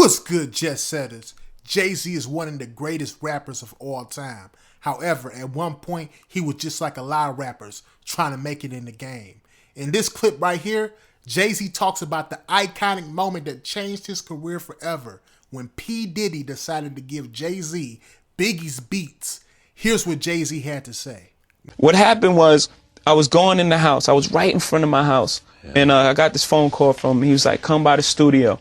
What's good, Jetsetters? Jay-Z is one of the greatest rappers of all time. However, at one point, he was just like a lot of rappers trying to make it in the game. In this clip right here, Jay-Z talks about the iconic moment that changed his career forever when P. Diddy decided to give Jay-Z Biggie's beats. Here's what Jay-Z had to say. What happened was I was going in the house. I was right in front of my house. And I got this phone call from him. He was like, come by the studio.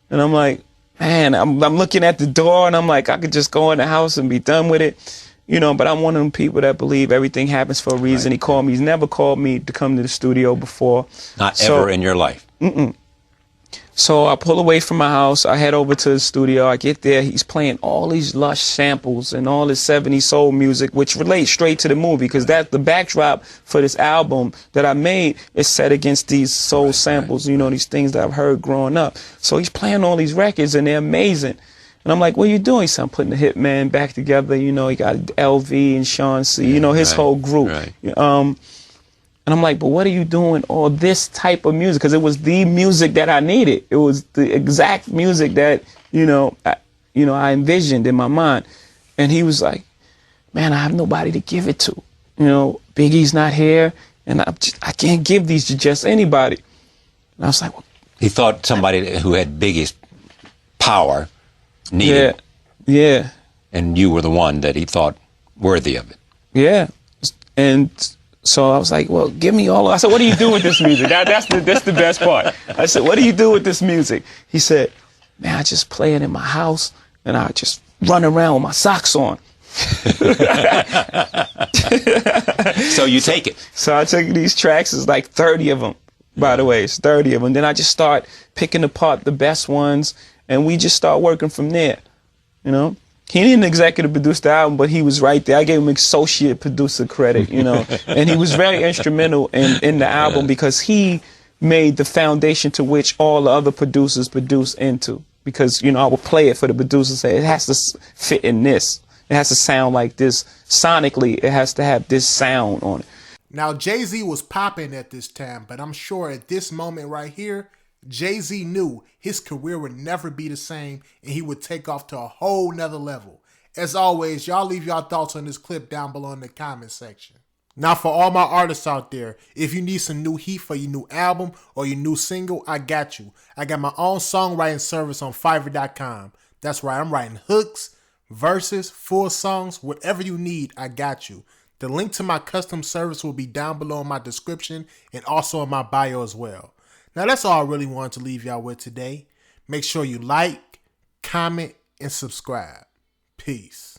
And I'm like, man, I'm looking at the door and I'm like, I could just go in the house and be done with it. You know, but I'm one of them people that believe everything happens for a reason. Right. He called me. He's never called me to come to the studio before. Not ever in your life. So I pull away from my house. I head over to the studio. I get there. He's playing all these lush samples and all this 70s soul music, which relates straight to the movie because that's the backdrop for this album that I made is set against these soul samples, you know, these things that I've heard growing up. So he's playing all these records and they're amazing. And I'm like, what are you doing? So I'm putting the Hitman back together. You know, he got LV and Sean C, you know, his whole group. And I'm like, but what are you doing all this type of music? Because it was the music that I needed. It was the exact music that, I envisioned in my mind. And he was like, man, I have nobody to give it to. You know, Biggie's not here, and I can't give these to just anybody. And I was like, well, he thought somebody who had Biggie's power needed it. Yeah. And you were the one that he thought worthy of it. Yeah. And so I was like, well, give me all of it. I said, what do you do with this music? That's the best part. I said, what do you do with this music? He said, man, I just play it in my house and I just run around with my socks on. So you take it. So I took these tracks. It's like 30 of them, by the way. It's 30 of them. Then I just start picking apart the best ones and we just start working from there, you know? He didn't executive produce the album, but he was right there. I gave him associate producer credit, you know, and he was very instrumental in the album because he made the foundation to which all the other producers produce into. Because, you know, I would play it for the producer and say, it has to fit in this. It has to sound like this. Sonically, it has to have this sound on it. Now, Jay-Z was popping at this time, but I'm sure at this moment right here, Jay-Z knew his career would never be the same and he would take off to a whole nother level. As always, y'all leave y'all thoughts on this clip down below in the comment section. Now for all my artists out there, if you need some new heat for your new album or your new single, I got you. I got my own songwriting service on Fiverr.com. That's right, I'm writing hooks, verses, full songs, whatever you need, I got you. The link to my custom service will be down below in my description and also in my bio as well. Now, that's all I really wanted to leave y'all with today. Make sure you like, comment, and subscribe. Peace.